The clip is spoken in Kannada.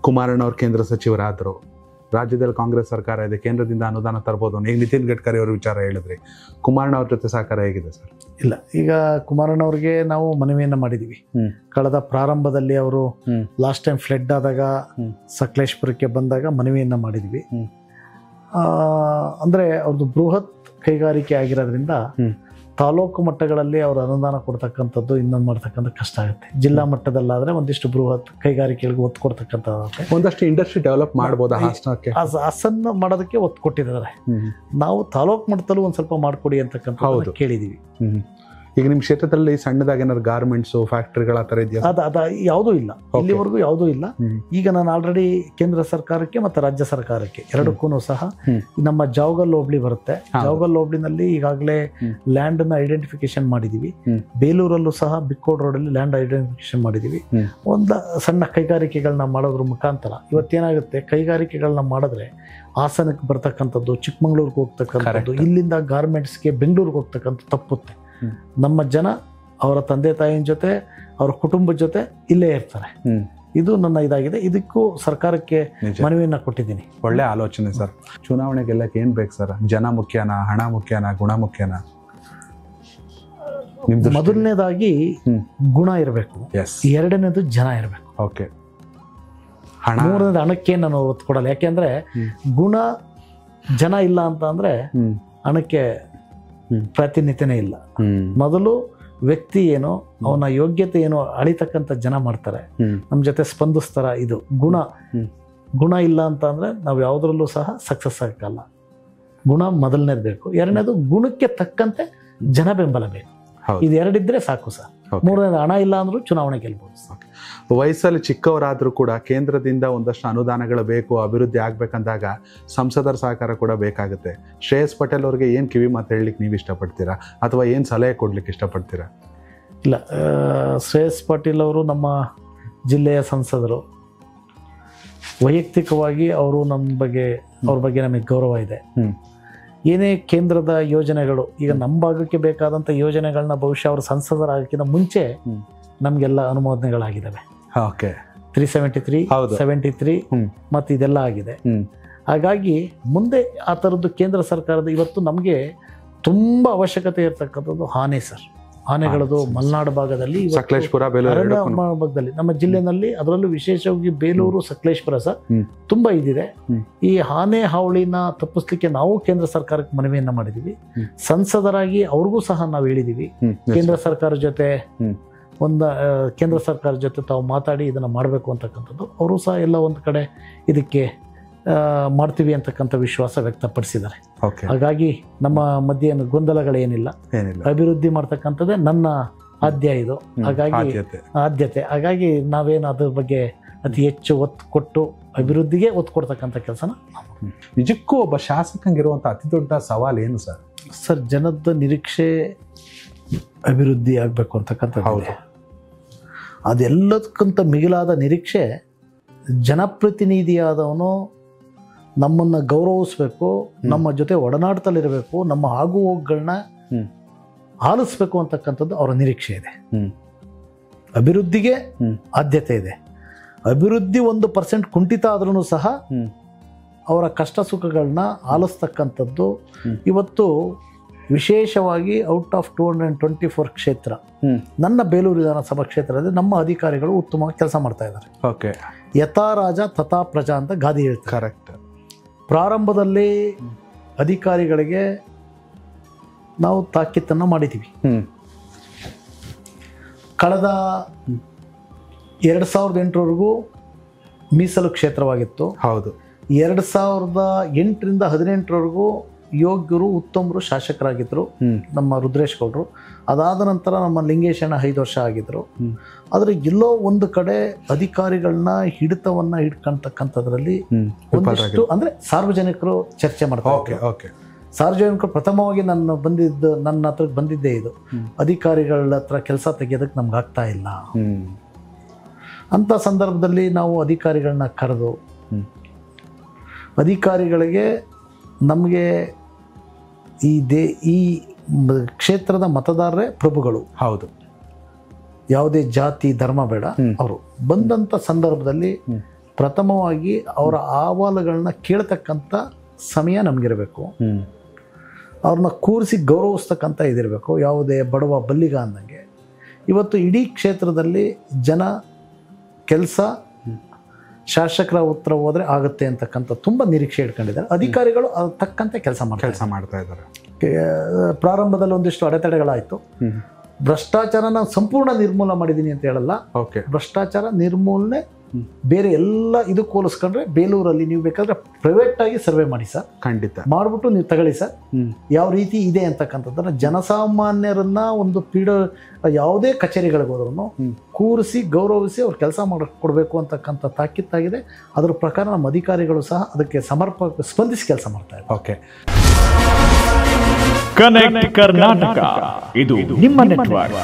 ಕುಮಾರಣ್ಣ ಅವರು ಕೇಂದ್ರ ಸಚಿವರಾದರು, ರಾಜ್ಯದಲ್ಲಿ ಕಾಂಗ್ರೆಸ್ ಸರ್ಕಾರ ಇದೆ, ಕೇಂದ್ರದಿಂದ ಅನುದಾನ ತರ್ಬೋದು. ಈಗ ನಿತಿನ್ ಗಡ್ಕರಿ ಅವರು ವಿಚಾರ ಹೇಳಿದ್ರಿ, ಕುಮಾರಣ್ಣ ಅವ್ರ ಜೊತೆ ಸಹಕಾರ ಹೇಗಿದೆ ಸರ್? ಇಲ್ಲ, ಈಗ ಕುಮಾರಣ್ಣ ಅವ್ರಿಗೆ ನಾವು ಮನವಿಯನ್ನು ಮಾಡಿದ್ದೀವಿ. ಕಳೆದ ಪ್ರಾರಂಭದಲ್ಲಿ ಅವರು ಲಾಸ್ಟ್ ಟೈಮ್ ಫ್ಲಡ್ ಆದಾಗ ಸಕಲೇಶ್ಪುರಕ್ಕೆ ಬಂದಾಗ ಮನವಿಯನ್ನು ಮಾಡಿದ್ವಿ. ಅಂದರೆ ಅವ್ರದ್ದು ಬೃಹತ್ ಕೈಗಾರಿಕೆ ಆಗಿರೋದ್ರಿಂದ ತಾಲೂಕು ಮಟ್ಟಗಳಲ್ಲಿ ಅವರು ಅನುದಾನ ಕೊಡ್ತಕ್ಕಂಥದ್ದು ಇನ್ನೊಂದು ಮಾಡ್ತಕ್ಕಂಥ ಕಷ್ಟ ಆಗುತ್ತೆ. ಜಿಲ್ಲಾ ಮಟ್ಟದಲ್ಲಾದರೆ ಒಂದಿಷ್ಟು ಬೃಹತ್ ಕೈಗಾರಿಕೆಗಳಿಗೆ ಒತ್ತು ಕೊಡ್ತಕ್ಕಂಥದ್ದು, ಒಂದಷ್ಟು ಇಂಡಸ್ಟ್ರಿ ಡೆವಲಪ್ ಮಾಡ್ಬೋದು. ಹಾಸನ ಮಾಡೋದಕ್ಕೆ ಒತ್ತು ಕೊಟ್ಟಿದ್ದಾರೆ. ನಾವು ತಾಲೂಕು ಮಟ್ಟದಲ್ಲೂ ಒಂದು ಸ್ವಲ್ಪ ಮಾಡಿಕೊಡಿ ಅಂತಕ್ಕಂಥ ಕೇಳಿದ್ದೀವಿ. ಈಗ ನಿಮ್ಮ ಕ್ಷೇತ್ರದಲ್ಲಿ ಸಣ್ಣದಾಗಿ ಏನಾದ್ರು ಗಾರ್ಮೆಂಟ್ಸು, ಫ್ಯಾಕ್ಟ್ರಿಗಳ ಆ ಥರ ಇದೆಯಾ? ಅದ ಯಾವುದೂ ಇಲ್ಲ, ಇಲ್ಲಿವರೆಗೂ ಯಾವುದೂ ಇಲ್ಲ. ಈಗ ನಾನು ಆಲ್ರೆಡಿ ಕೇಂದ್ರ ಸರ್ಕಾರಕ್ಕೆ ಮತ್ತು ರಾಜ್ಯ ಸರ್ಕಾರಕ್ಕೆ ಎರಡಕ್ಕೂ ಸಹ ನಮ್ಮ ಜಾವಗಲ್ ಹೋಬಳಿ ಬರುತ್ತೆ. ಜಾವಗಲ್ ಹೋಬಳಿನಲ್ಲಿ ಈಗಾಗಲೇ ಲ್ಯಾಂಡನ್ನು ಐಡೆಂಟಿಫಿಕೇಶನ್ ಮಾಡಿದ್ದೀವಿ. ಬೇಲೂರಲ್ಲೂ ಸಹ ಬಿಕ್ಕೋಡ್ ರೋಡಲ್ಲಿ ಲ್ಯಾಂಡ್ ಐಡೆಂಟಿಫಿಕೇಶನ್ ಮಾಡಿದ್ದೀವಿ. ಒಂದು ಸಣ್ಣ ಕೈಗಾರಿಕೆಗಳನ್ನ ಮಾಡೋದ್ರ ಮುಖಾಂತರ ಇವತ್ತೇನಾಗುತ್ತೆ, ಕೈಗಾರಿಕೆಗಳನ್ನ ಮಾಡಿದ್ರೆ ಹಾಸನಕ್ಕೆ ಬರ್ತಕ್ಕಂಥದ್ದು, ಚಿಕ್ಕಮಂಗ್ಳೂರ್ಗೆ ಹೋಗ್ತಕ್ಕಂಥದ್ದು, ಇಲ್ಲಿಂದ ಗಾರ್ಮೆಂಟ್ಸ್ಗೆ ಬೆಂಗಳೂರಿಗೆ ಹೋಗ್ತಕ್ಕಂಥ ತಪ್ಪುತ್ತೆ. ನಮ್ಮ ಜನ ಅವರ ತಂದೆ ತಾಯಿನ ಜೊತೆ, ಅವರ ಕುಟುಂಬದ ಜೊತೆ ಇಲ್ಲೇ ಇರ್ತಾರೆ. ಇದು ನನ್ನ ಇದಾಗಿದೆ. ಇದಕ್ಕೂ ಸರ್ಕಾರಕ್ಕೆ ಮನವಿಯನ್ನು ಕೊಟ್ಟಿದ್ದೀನಿ. ಒಳ್ಳೆ ಆಲೋಚನೆ ಸರ್. ಚುನಾವಣೆ ಗೆಲ್ಲಕ್ಕೆ ಏನು ಬೇಕು ಸರ್? ಜನ ಮುಖ್ಯನಾ, ಹಣ ಮುಖ್ಯನಾ, ಗುಣ ಮುಖ್ಯನಾ? ಮೊದಲನೇದಾಗಿ ಗುಣ ಇರಬೇಕು, ಎರಡನೇದು ಜನ ಇರಬೇಕು. ಓಕೆ. ಮೂರನೇದು ಹಣಕ್ಕೆ ನಾನು ಒತ್ತು ಕೊಡಲ್ಲ. ಯಾಕೆಂದ್ರೆ ಗುಣ ಜನ ಇಲ್ಲ ಅಂತ ಅಂದ್ರೆ ಹಣಕ್ಕೆ ಪ್ರಾತಿನಿಧ್ಯನೇ ಇಲ್ಲ. ಮೊದಲು ವ್ಯಕ್ತಿ ಏನೋ, ಅವನ ಯೋಗ್ಯತೆ ಏನೋ ಅಳಿತಕ್ಕಂಥ ಜನ ಮಾಡ್ತಾರೆ, ನಮ್ಮ ಜೊತೆ ಸ್ಪಂದಿಸ್ತಾರ. ಇದು ಗುಣ ಇಲ್ಲ ಅಂತ ಅಂದ್ರೆ ನಾವು ಯಾವುದ್ರಲ್ಲೂ ಸಹ ಸಕ್ಸಸ್ ಆಗಲ್ಲ. ಗುಣ ಮೊದಲನೇದು ಬೇಕು. ಎರಡನೇದು ಗುಣಕ್ಕೆ ತಕ್ಕಂತೆ ಜನ ಬೆಂಬಲ ಬೇಕು. ಇದು ಎರಡಿದ್ರೆ ಸಾಕು ಸರ್. ಮೂರನೇದು ಹಣ ಇಲ್ಲ ಅಂದ್ರೂ ಚುನಾವಣೆ ಗೆಲ್ಬಹುದು. ವಯಸ್ಸಲ್ಲಿ ಚಿಕ್ಕವರಾದ್ರೂ ಕೂಡ ಕೇಂದ್ರದಿಂದ ಒಂದಷ್ಟು ಅನುದಾನಗಳು ಬೇಕು, ಅಭಿವೃದ್ಧಿ ಆಗ್ಬೇಕಂದಾಗ ಸಂಸದರ ಸಹಕಾರ ಕೂಡ ಬೇಕಾಗುತ್ತೆ. ಶ್ರೇಯಸ್ ಪಟೇಲ್ ಅವ್ರಿಗೆ ಏನು ಕಿವಿ ಮಾತು ಹೇಳಲಿಕ್ಕೆ ನೀವು ಇಷ್ಟಪಡ್ತೀರಾ, ಅಥವಾ ಏನು ಸಲಹೆ ಕೊಡ್ಲಿಕ್ಕೆ ಇಷ್ಟಪಡ್ತೀರಾ? ಇಲ್ಲ, ಶ್ರೇಯಸ್ ಪಾಟೀಲ್ ಅವರು ನಮ್ಮ ಜಿಲ್ಲೆಯ ಸಂಸದರು. ವೈಯಕ್ತಿಕವಾಗಿ ಅವರು ಅವ್ರ ಬಗ್ಗೆ ನಮಗೆ ಗೌರವ ಇದೆ. ಏನೇ ಕೇಂದ್ರದ ಯೋಜನೆಗಳು, ಈಗ ನಮ್ಮ ಭಾಗಕ್ಕೆ ಬೇಕಾದಂಥ ಯೋಜನೆಗಳನ್ನ ಬಹುಶಃ ಅವರು ಸಂಸದರಾಗಕ್ಕಿಂತ ಮುಂಚೆ ನಮಗೆಲ್ಲ ಅನುಮೋದನೆಗಳಾಗಿದ್ದಾವೆ. 373, 73 ಮತ್ತು ಇದೆಲ್ಲ ಆಗಿದೆ. ಹಾಗಾಗಿ ಮುಂದೆ ಆ ಥರದ್ದು ಕೇಂದ್ರ ಸರ್ಕಾರದ ಇವತ್ತು ನಮಗೆ ತುಂಬ ಅವಶ್ಯಕತೆ ಇರತಕ್ಕಂಥದ್ದು ಆನೆ ಸರ್. ಆನೆಗಳದು ಮಲೆನಾಡು ಭಾಗದಲ್ಲಿ, ಸಕಲೇಶ್ಪುರ, ಭಾಗದಲ್ಲಿ, ನಮ್ಮ ಜಿಲ್ಲೆನಲ್ಲಿ, ಅದರಲ್ಲೂ ವಿಶೇಷವಾಗಿ ಬೇಲೂರು, ಸಕಲೇಶ್ಪುರ ಸರ್ ತುಂಬಾ ಇದಿದೆ. ಈ ಆನೆ ಹಾವಳಿನ ತಪ್ಪಿಸ್ಲಿಕ್ಕೆ ನಾವು ಕೇಂದ್ರ ಸರ್ಕಾರಕ್ಕೆ ಮನವಿಯನ್ನ ಮಾಡಿದೀವಿ. ಸಂಸದರಾಗಿ ಅವ್ರಿಗೂ ಸಹ ನಾವು ಹೇಳಿದೀವಿ, ಕೇಂದ್ರ ಸರ್ಕಾರ ಜೊತೆ ಕೇಂದ್ರ ಸರ್ಕಾರದ ಜೊತೆ ತಾವು ಮಾತಾಡಿ ಇದನ್ನ ಮಾಡಬೇಕು ಅಂತಕ್ಕಂಥದ್ದು. ಅವರು ಸಹ ಎಲ್ಲ ಒಂದು ಕಡೆ ಇದಕ್ಕೆ ಮಾಡ್ತೀವಿ ಅಂತಕ್ಕಂಥ ವಿಶ್ವಾಸ ವ್ಯಕ್ತಪಡಿಸಿದ್ದಾರೆ. ಹಾಗಾಗಿ ನಮ್ಮ ಮಧ್ಯೆ ಗೊಂದಲಗಳೇನಿಲ್ಲ. ಅಭಿವೃದ್ಧಿ ಮಾಡ್ತಕ್ಕಂಥದ್ದೇ ನನ್ನ ಇದು. ಹಾಗಾಗಿ ಆದ್ಯತೆ. ಹಾಗಾಗಿ ನಾವೇನು ಅದ್ರ ಬಗ್ಗೆ ಅತಿ ಹೆಚ್ಚು ಒತ್ತು ಕೊಟ್ಟು ಅಭಿವೃದ್ಧಿಗೆ ಒತ್ತು ಕೊಡ್ತಕ್ಕಂಥ ಕೆಲಸನ. ನಿಜಕ್ಕೂ ಒಬ್ಬ ಶಾಸಕಂಗಿರುವಂಥ ಅತಿ ದೊಡ್ಡ ಸವಾಲು ಏನು ಸರ್? ಸರ್, ಜನದ ನಿರೀಕ್ಷೆ ಅಭಿವೃದ್ಧಿ ಆಗಬೇಕು ಅಂತಕ್ಕಂಥದ್ದು. ಅದೆಲ್ಲದಕ್ಕಿಂತ ಮಿಗಿಲಾದ ನಿರೀಕ್ಷೆ ಜನಪ್ರತಿನಿಧಿಯಾದವನು ನಮ್ಮನ್ನು ಗೌರವಿಸ್ಬೇಕು, ನಮ್ಮ ಜೊತೆ ಒಡನಾಟದಲ್ಲಿರಬೇಕು, ನಮ್ಮ ಆಗು ಹೋಗುಗಳನ್ನ ಆಲಿಸ್ಬೇಕು ಅಂತಕ್ಕಂಥದ್ದು ಅವರ ನಿರೀಕ್ಷೆ ಇದೆ. ಅಭಿವೃದ್ಧಿಗೆ ಆದ್ಯತೆ ಇದೆ. ಅಭಿವೃದ್ಧಿ 1% ಕುಂಠಿತ ಆದ್ರೂ ಸಹ ಅವರ ಕಷ್ಟ ಸುಖಗಳನ್ನ ಆಲಿಸ್ತಕ್ಕಂಥದ್ದು. ಇವತ್ತು ವಿಶೇಷವಾಗಿ ಔಟ್ ಆಫ್ 224 ಕ್ಷೇತ್ರ ನನ್ನ ಬೇಲೂರು ವಿಧಾನಸಭಾ ಕ್ಷೇತ್ರದಲ್ಲಿ ನಮ್ಮ ಅಧಿಕಾರಿಗಳು ಉತ್ತಮವಾಗಿ ಕೆಲಸ ಮಾಡ್ತಾ ಇದ್ದಾರೆ. ಯಥಾ ರಾಜ ತಥಾ ಪ್ರಜಾ ಅಂತ ಗಾದೆ ಹೇಳ್ತಾರೆ. ಕರೆಕ್ಟ್. ಪ್ರಾರಂಭದಲ್ಲಿ ಅಧಿಕಾರಿಗಳಿಗೆ ನಾವು ತಾಕೀತನ್ನು ಮಾಡಿದ್ದೀವಿ. ಕಳೆದ 2008ವರೆಗೂ ಮೀಸಲು ಕ್ಷೇತ್ರವಾಗಿತ್ತು. 2008ರಿಂದ 2018ವರೆಗೂ ಯೋಗ್ಯರು, ಉತ್ತಮರು ಶಾಸಕರಾಗಿದ್ದರು ನಮ್ಮ ರುದ್ರೇಶ್ ಗೌಡರು. ಅದಾದ ನಂತರ ನಮ್ಮ ಲಿಂಗೇಶಣ್ಣ 5 ವರ್ಷ ಆಗಿದ್ರು. ಆದರೆ ಎಲ್ಲೋ ಒಂದು ಕಡೆ ಅಧಿಕಾರಿಗಳನ್ನ ಹಿಡ್ಕೊಳ್ತಕ್ಕಂಥದ್ರಲ್ಲಿ ಒಂದಿಷ್ಟು ಅಂದ್ರೆ ಸಾರ್ವಜನಿಕರು ಚರ್ಚೆ ಮಾಡ್ತಾರೆ. ಸಾರ್ವಜನಿಕರು ಪ್ರಥಮವಾಗಿ ನನ್ನ ಹತ್ರಕ್ಕೆ ಬಂದಿದ್ದೇ ಇದು, ಅಧಿಕಾರಿಗಳ ಹತ್ರ ಕೆಲಸ ತೆಗೆಯೋದಕ್ಕೆ ನಮ್ಗೆ ಆಗ್ತಾ ಇಲ್ಲ ಅಂತ ಸಂದರ್ಭದಲ್ಲಿ ನಾವು ಅಧಿಕಾರಿಗಳನ್ನ ಕರೆದು, ಅಧಿಕಾರಿಗಳಿಗೆ ನಮಗೆ ಈ ಕ್ಷೇತ್ರದ ಮತದಾರರೇ ಪ್ರಭುಗಳು, ಯಾವುದೇ ಜಾತಿ ಧರ್ಮ ಬೇಡ, ಅವರು ಬಂದಂಥ ಸಂದರ್ಭದಲ್ಲಿ ಪ್ರಥಮವಾಗಿ ಅವರ ಅಹವಾಲುಗಳನ್ನ ಕೇಳ್ತಕ್ಕಂಥ ಸಮಯ ನಮಗಿರಬೇಕು. ಅವ್ರನ್ನ ಕೂರಿಸಿ ಗೌರವಿಸ್ತಕ್ಕಂಥ ಇದಿರಬೇಕು. ಯಾವುದೇ ಬಡವ ಬಲ್ಲಿಗ ಅಂದಂಗೆ ಇವತ್ತು ಇಡೀ ಕ್ಷೇತ್ರದಲ್ಲಿ ಜನ ಕೆಲಸ ಶಾಸಕರ ಉತ್ತರ ಹೋದರೆ ಆಗುತ್ತೆ ಅಂತಕ್ಕಂಥ ತುಂಬ ನಿರೀಕ್ಷೆ ಇಟ್ಕೊಂಡಿದ್ದಾರೆ. ಅಧಿಕಾರಿಗಳು ಅದ್ರ ತಕ್ಕಂತೆ ಕೆಲಸ ಮಾಡ್ತಾ ಇದ್ದಾರೆ. ಪ್ರಾರಂಭದಲ್ಲಿ ಒಂದಿಷ್ಟು ಅಡೆತಡೆಗಳಾಯಿತು. ಭ್ರಷ್ಟಾಚಾರನ ಸಂಪೂರ್ಣ ನಿರ್ಮೂಲನೆ ಮಾಡಿದ್ದೀನಿ ಅಂತ ಹೇಳಲ್ಲ. ಭ್ರಷ್ಟಾಚಾರ ನಿರ್ಮೂಲನೆ ಬೇರೆ ಎಲ್ಲ ಇದಕ್ಕೆ ಹೋಲಿಸ್ಕೊಂಡ್ರೆ ಬೇಲೂರಲ್ಲಿ ನೀವು ಬೇಕಾದ್ರೆ ಪ್ರೈವೇಟ್ ಆಗಿ ಸರ್ವೆ ಮಾಡಿ ಸರ್, ಖಂಡಿತ ಮಾಡಿಬಿಟ್ಟು ನೀವು ತಗೊಳ್ಳಿ ಸರ್, ಯಾವ ರೀತಿ ಇದೆ ಅಂತಕ್ಕಂಥದ್ದನ್ನು ಜನಸಾಮಾನ್ಯರನ್ನ ಒಂದು ಯಾವುದೇ ಕಚೇರಿಗಳಿಗೆ ಹೋದ್ರೂ ಕೂರಿಸಿ ಗೌರವಿಸಿ ಅವ್ರು ಕೆಲಸ ಕೊಡಬೇಕು ಅಂತಕ್ಕಂಥ ತಾಕೀತಾಗಿದೆ. ಅದ್ರ ಪ್ರಕಾರ ನಮ್ಮ ಅಧಿಕಾರಿಗಳು ಸಹ ಅದಕ್ಕೆ ಸ್ಪಂದಿಸಿ ಕೆಲಸ ಮಾಡ್ತಾ ಇದ್ದಾರೆ. ಓಕೆ, ಕನೆಕ್ಟ್ ಕರ್ನಾಟಕ ಇದು ನಿಮ್ಮ ನೆಟ್ವರ್ಕ್.